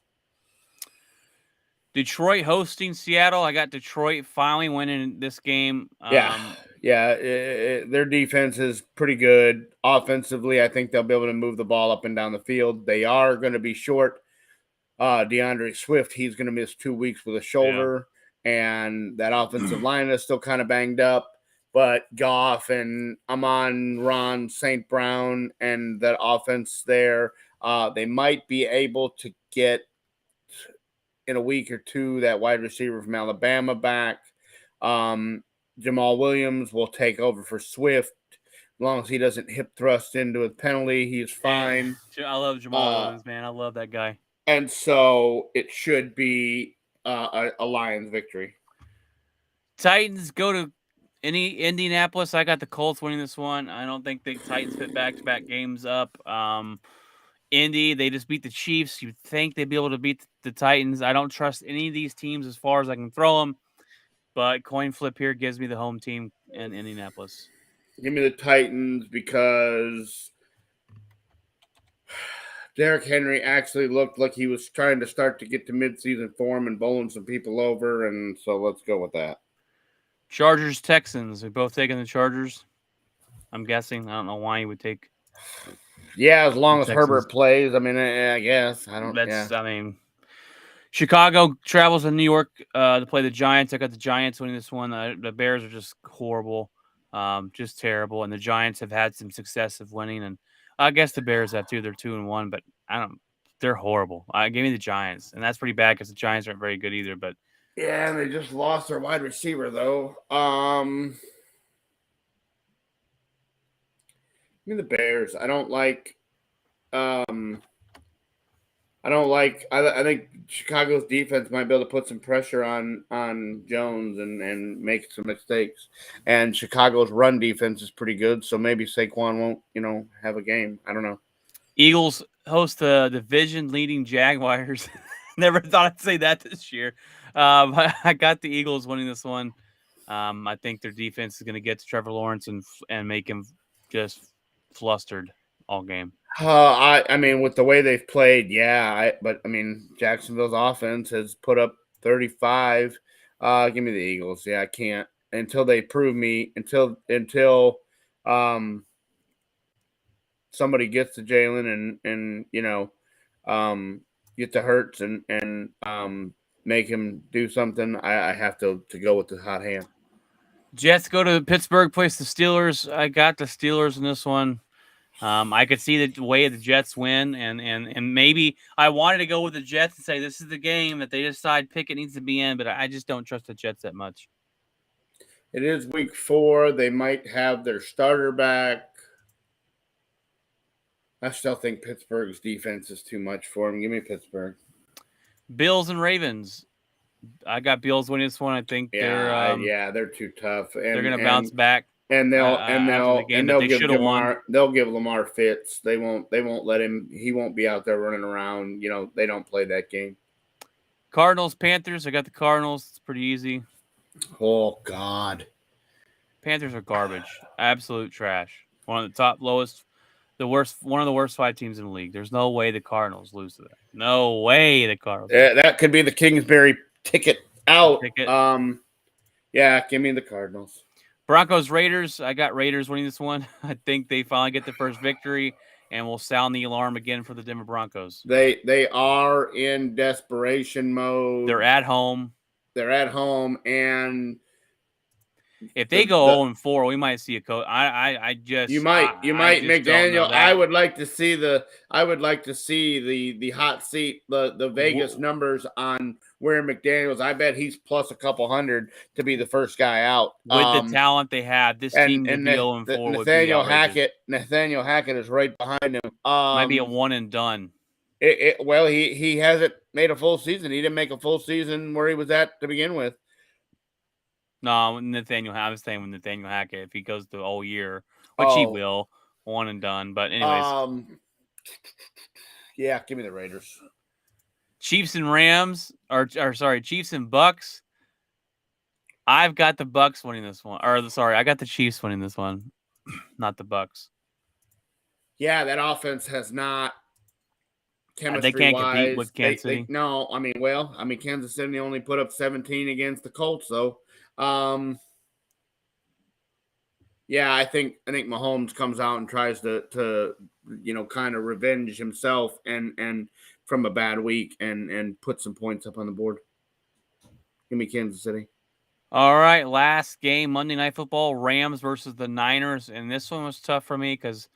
Detroit hosting Seattle. I got Detroit finally winning this game. Their defense is pretty good. Offensively, I think they'll be able to move the ball up and down the field. They are going to be short. DeAndre Swift, he's going to miss 2 weeks with a shoulder, and that offensive line is still kind of banged up. But Goff and Amon-Ra St. Brown and that offense there, they might be able to get in a week or two that wide receiver from Alabama back. Jamal Williams will take over for Swift. As long as he doesn't hip thrust into a penalty, he's fine. I love Jamal Williams, man. I love that guy. And so it should be a Lions victory. Titans go to Indianapolis. I got the Colts winning this one. I don't think the Titans fit back-to-back games up. Indy, they just beat the Chiefs. You'd think they'd be able to beat the Titans. I don't trust any of these teams as far as I can throw them. But coin flip here gives me the home team in Indianapolis. Give me the Titans because Derrick Henry actually looked like he was trying to start to get to midseason form and bowling some people over, and so let's go with that. Chargers, Texans. We're both taking the Chargers. I'm guessing. I don't know why you would take. Yeah, as long as Herbert plays. I mean, I guess. I mean, Chicago travels to New York to play the Giants. I got the Giants winning this one. The Bears are just horrible, just terrible. And the Giants have had some success of winning, and I guess the Bears have too. They're 2-1, but they're horrible. Give me the Giants, and that's pretty bad because the Giants aren't very good either. But yeah, and they just lost their wide receiver though. I mean the Bears. I don't like. I don't like. I think Chicago's defense might be able to put some pressure on Jones and make some mistakes. And Chicago's run defense is pretty good, so maybe Saquon won't have a game. I don't know. Eagles host the division-leading Jaguars. Never thought I'd say that this year. I got the Eagles winning this one. I think their defense is going to get to Trevor Lawrence and make him just flustered all game. I mean, with the way they've played, yeah. But I mean, Jacksonville's offense has put up 35. Give me the Eagles. Yeah, I can't until they prove me until somebody gets to Jalen and get to Hurts and make him do something. I have to go with the hot hand. Jets go to Pittsburgh, place the Steelers. I got the Steelers in this one. I could see the way the Jets win, and maybe I wanted to go with the Jets and say this is the game that they decide Pickett needs to be in, but I just don't trust the Jets that much. It is week 4. They might have their starter back. I still think Pittsburgh's defense is too much for him. Give me Pittsburgh. Bills and Ravens. I got Bills winning this one. I think they're too tough. And, they're going to bounce back. And they'll give Lamar fits. They won't let him. He won't be out there running around. They don't play that game. Cardinals, Panthers. I got the Cardinals. It's pretty easy. Oh God. Panthers are garbage. Absolute trash. One of the top lowest, one of the worst 5 teams in the league. There's no way the Cardinals lose to that. No way the Cardinals. Yeah, that could be the Kingsbury ticket out. Yeah, give me the Cardinals. Broncos, Raiders. I got Raiders winning this one. I think they finally get the first victory, and we'll sound the alarm again for the Denver Broncos. They are in desperation mode. They're at home. And if they go 0-4, we might see a coach. You might McDaniel. I would like to see the hot seat, the Vegas numbers on where McDaniel's. I bet he's plus a couple hundred to be the first guy out. With the talent they have, this team would be 0-4. Nathaniel Hackett is right behind him. Might be a one and done. Well, he hasn't made a full season. He didn't make a full season where he was at to begin with. No, I was saying with Nathaniel Hackett, if he goes the whole year, which he will, one and done. But anyways. Yeah, give me the Raiders. Chiefs and Rams, Chiefs and Bucks. I've got the Bucks winning this one. I got the Chiefs winning this one, not the Bucks. Yeah, that offense has not chemistry. They can't compete with Kansas City. Kansas City only put up 17 against the Colts, though. Yeah, I think Mahomes comes out and tries to kind of revenge himself and from a bad week and put some points up on the board. Give me Kansas City. All right, last game, Monday Night Football, Rams versus the Niners, and this one was tough for me because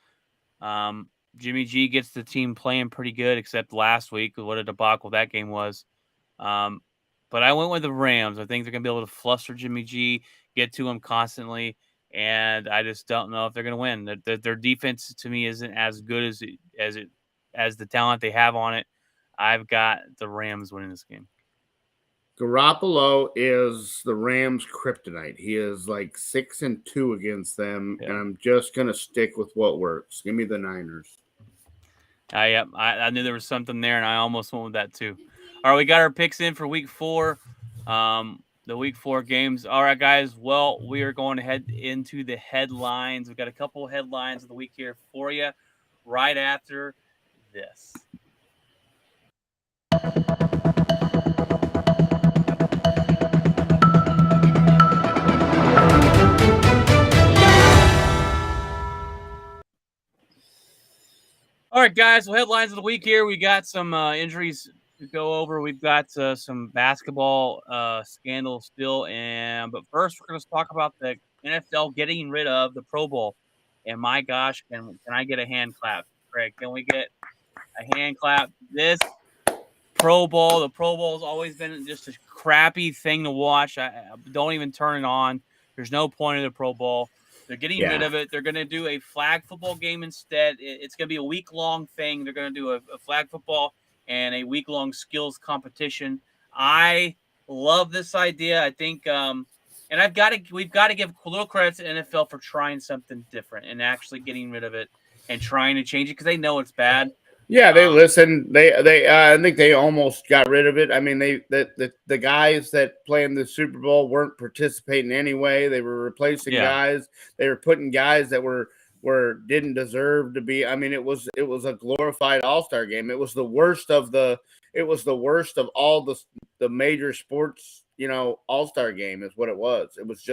Jimmy G gets the team playing pretty good, except last week, what a debacle that game was. But I went with the Rams. I think they're going to be able to fluster Jimmy G, get to him constantly, and I just don't know if they're going to win. Their defense, to me, isn't as good as the talent they have on it. I've got the Rams winning this game. Garoppolo is the Rams' kryptonite. He is like 6-2 against them, and I'm just going to stick with what works. Give me the Niners. I knew there was something there, and I almost went with that too. All right, we got our picks in for week 4. The week 4 games. All right, guys. Well, we are going to head into the headlines. We've got a couple of headlines of the week here for you right after this. All right, guys. Well, headlines of the week here. We got some injuries to go over. We've got some basketball scandal still, but first we're going to talk about the NFL getting rid of the Pro Bowl. And my gosh, can I get a hand clap, Craig? Can we get a hand clap? This Pro Bowl, the Pro Bowl has always been just a crappy thing to watch. I don't even turn it on. There's no point in the Pro Bowl. They're getting rid of it. They're going to do a flag football game instead. It's going to be a week-long thing. They're going to do a flag football and a week-long skills competition. I love this idea. I think, and we've got to give a little credit to NFL for trying something different and actually getting rid of it and trying to change it because they know it's bad. Yeah, they listen. They I think they almost got rid of it. I mean, the guys that play in the Super Bowl weren't participating anyway. They were replacing guys. They were putting guys that were didn't deserve to be. I mean, it was a glorified All-Star game. It was the worst of all the major sports, All-Star game is what it was. It was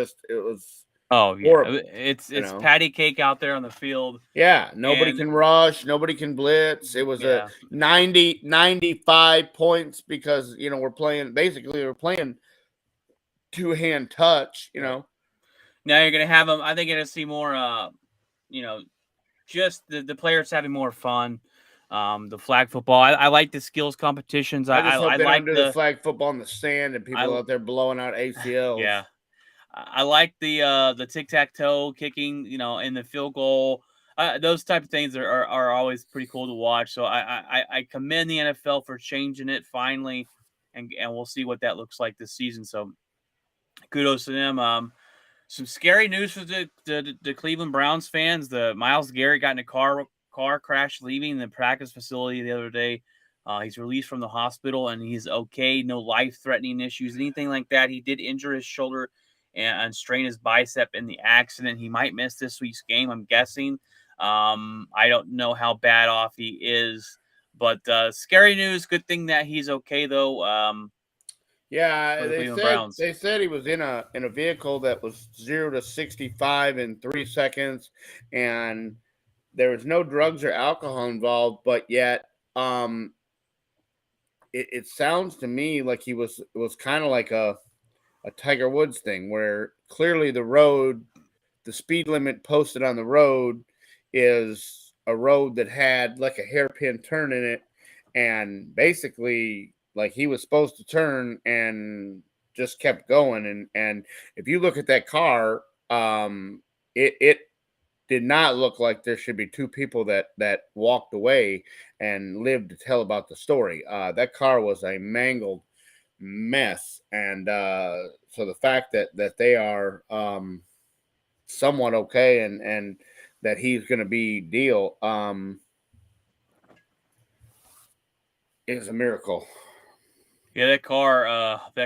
Oh yeah, horrible. It's patty cake out there on the field. Yeah, nobody can rush, nobody can blitz. It was a 95 points because we're playing two-hand touch. Now you're gonna have them. I think you're gonna see more. Just the players having more fun. The flag football. I like the skills competitions. I just hope they don't do the flag football in the sand and people out there blowing out ACLs. Yeah. I like the tic-tac-toe kicking, in the field goal. Those type of things are always pretty cool to watch. So I commend the NFL for changing it finally, and we'll see what that looks like this season. So kudos to them. Some scary news for the Cleveland Browns fans. The Myles Garrett got in a car crash leaving the practice facility the other day. He's released from the hospital and he's okay. No life-threatening issues, anything like that. He did injure his shoulder and strain his bicep in the accident. He might miss this week's game, I'm guessing. I don't know how bad off he is, but scary news. Good thing that he's okay though. Yeah, they said he was in a vehicle that was 0 to 65 in 3 seconds, and there was no drugs or alcohol involved. But yet, it sounds to me like it was kind of like a Tiger Woods thing, where clearly the speed limit posted on the road is a road that had like a hairpin turn in it, and basically like he was supposed to turn and just kept going. And if you look at that car, it did not look like there should be two people that walked away and lived to tell about the story. That car was a mangled mess, and so the fact that they are somewhat okay and that he's going to be deal is a miracle. Yeah, that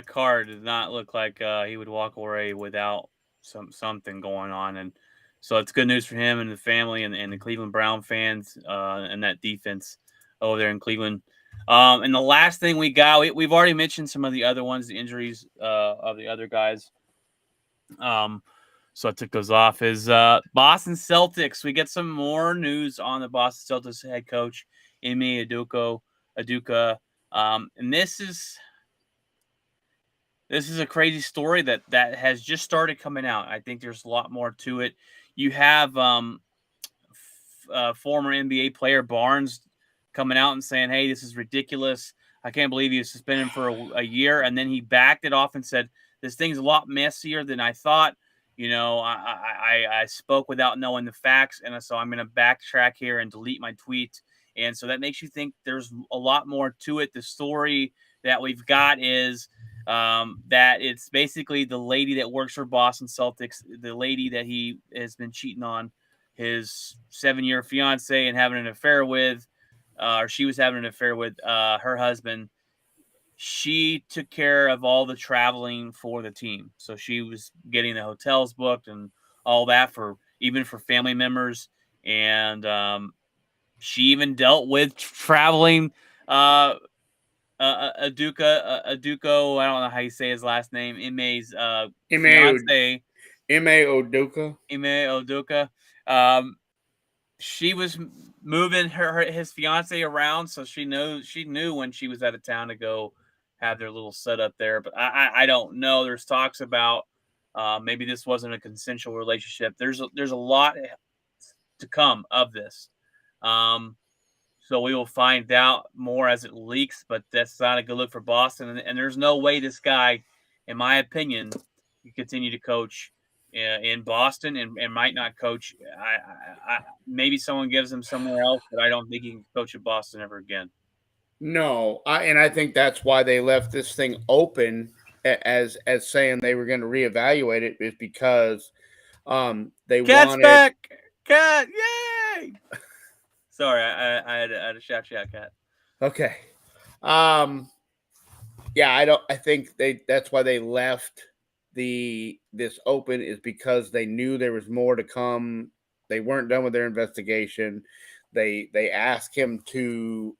car did not look like he would walk away without something going on, and so it's good news for him and the family and the Cleveland Brown fans and that defense over there in Cleveland. And the last thing we got, we've already mentioned some of the other ones, the injuries of the other guys. So I took those off. Is Boston Celtics. We get some more news on the Boston Celtics head coach, Ime Udoka. And this is a crazy story that has just started coming out. I think there's a lot more to it. You have former NBA player Barnes coming out and saying, "Hey, this is ridiculous. I can't believe he was suspended for a year." And then he backed it off and said, "This thing's a lot messier than I thought. I spoke without knowing the facts, and so I'm going to backtrack here and delete my tweet." And so that makes you think there's a lot more to it. The story that we've got is that it's basically the lady that works for Boston Celtics, the lady that he has been cheating on his 7-year fiance and having an affair with, or she was having an affair with her husband. She took care of all the traveling for the team. So she was getting the hotels booked and all that even for family members. And she even dealt with traveling Aduko. I don't know how you say his last name. Ime's fiance. Ime Udoka. She was moving his fiance around, so she knew when she was out of town to go have their little setup there. But I don't know. There's talks about maybe this wasn't a consensual relationship. There's a lot to come of this. So we will find out more as it leaks, but that's not a good look for Boston. And there's no way this guy, in my opinion, can continue to coach in Boston and might not coach. Maybe someone gives him somewhere else, but I don't think he can coach at Boston ever again. No, and I think that's why they left this thing open as saying they were going to reevaluate it, is because they Cat's wanted. back! Cat! Yay! Sorry, I had to shout you out, Cat. Okay. Yeah, I think that's why they left this open, is because they knew there was more to come. They weren't done with their investigation. They asked him to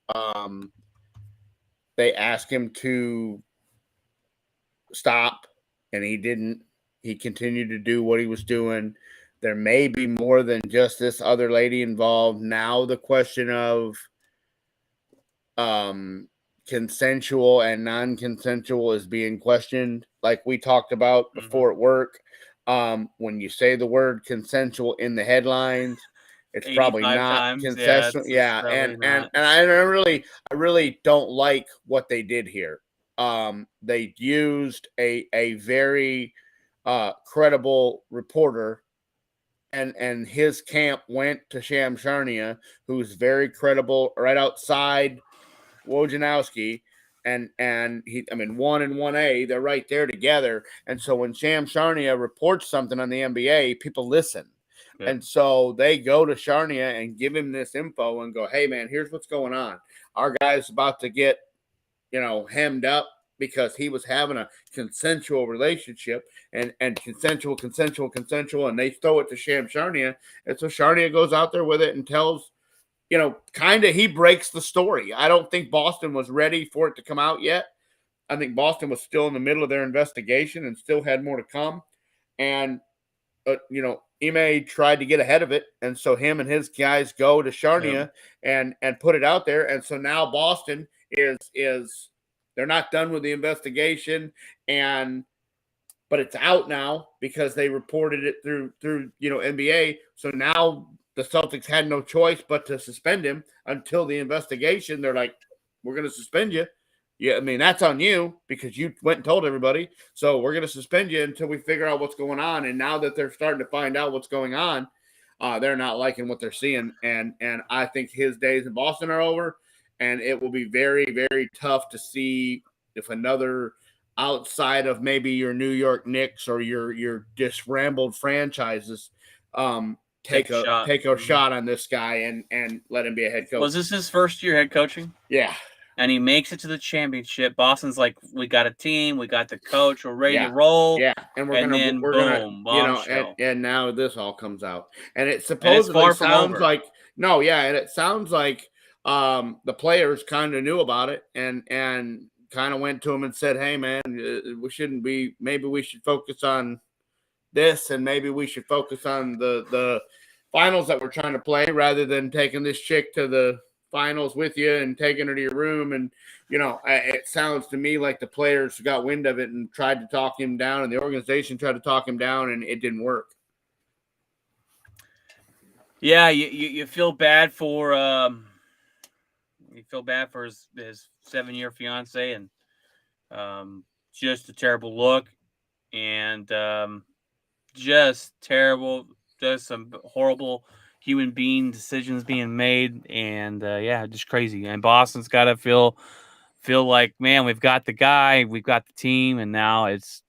stop, and he didn't. He continued to do what he was doing. There may be more than just this other lady involved. Now the question of consensual and non-consensual is being questioned, like we talked about before at work. When you say the word consensual in the headlines, it's probably not times. consensual. Yeah, and I really don't like what they did here. They used a very credible reporter, and his camp went to Shams Charania, who's very credible, right outside Wojnarowski, and he, I mean, 1 and 1A, they're right there together. And so when Shams Charania reports something on the NBA, people listen. Yep. And so they go to Charania and give him this info and go, hey, man, here's what's going on. Our guy's about to get, hemmed up because he was having a consensual relationship, and consensual, and they throw it to Shams Charania. And so Charania goes out there with it and tells, kind of, he breaks the story. I don't think Boston was ready for it to come out yet. I think Boston was still in the middle of their investigation and still had more to come. And, Ime tried to get ahead of it. And so him and his guys go to Charania and put it out there. And so now Boston is they're not done with the investigation, but it's out now because they reported it through NBA. So now the Celtics had no choice but to suspend him until the investigation. They're like, we're going to suspend you. Yeah, I mean, that's on you because you went and told everybody. So we're going to suspend you until we figure out what's going on. And now that they're starting to find out what's going on, they're not liking what they're seeing. And I think his days in Boston are over. And it will be very, very tough to see if another – outside of maybe your New York Knicks or your disrambled franchises, take a shot on this guy and let him be a head coach. Was this his first year head coaching? Yeah. And he makes it to the championship. Boston's like, we got a team, we got the coach, we're ready to roll. Yeah, and we're gonna and now this all comes out, and it supposedly sounds like and it sounds like the players kind of knew about it and kind of went to him and said, hey, man, maybe we should focus on this, and maybe we should focus on the finals that we're trying to play rather than taking this chick to the finals with you and taking her to your room. And, it sounds to me like the players got wind of it and tried to talk him down, and the organization tried to talk him down, and it didn't work. Yeah, you feel bad for his 7-year fiance, and just a terrible look, and just terrible, just some horrible human being decisions being made, and just crazy. And Boston's got to feel like, man, we've got the guy, we've got the team, and now it's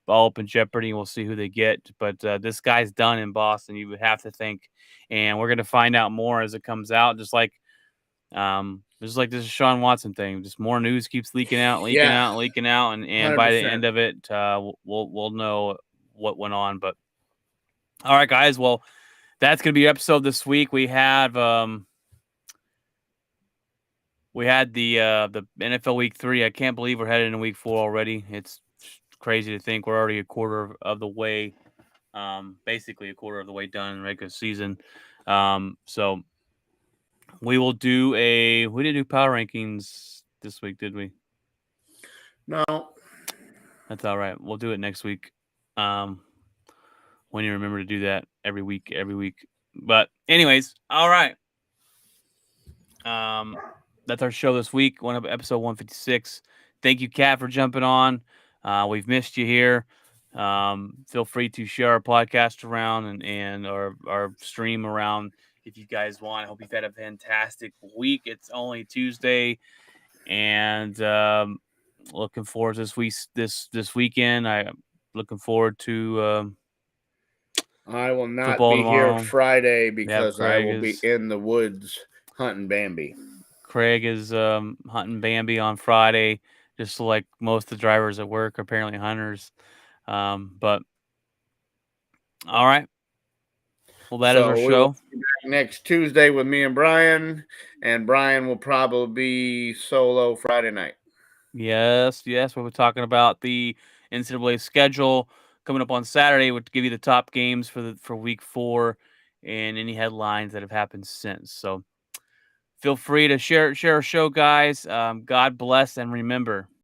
all up in jeopardy. We'll see who they get, but this guy's done in Boston, you would have to think, and we're going to find out more as it comes out, just like this is Sean Watson thing. Just more news keeps leaking out, and by the end of it, we'll know what went on. But all right, guys. Well, that's gonna be your episode this week. We had the NFL Week 3. I can't believe we're headed into Week 4 already. It's crazy to think we're already a quarter of the way, basically a quarter of the way done in regular season. So. We will do we didn't do power rankings this week, did we? No. That's all right. We'll do it next week. When you remember to do that every week. But anyways, all right. That's our show this week. Episode 156. Thank you, Kat, for jumping on. We've missed you here. Feel free to share our podcast around and our stream around if you guys want. I hope you've had a fantastic week. It's only Tuesday, and looking forward to this weekend. I'm looking forward to I will not football be here tomorrow. Friday Yeah, because I will be in the woods hunting Bambi. Craig is hunting Bambi on Friday, just like most of the drivers at work are apparently hunters. But all right. Well, that is our So we will show. be back next Tuesday with me and Brian will probably be solo Friday night. Yes. We'll be talking about the NCAA schedule coming up on Saturday. We'll give you the top games for week 4 and any headlines that have happened since. So feel free to share our show, guys. God bless, and remember,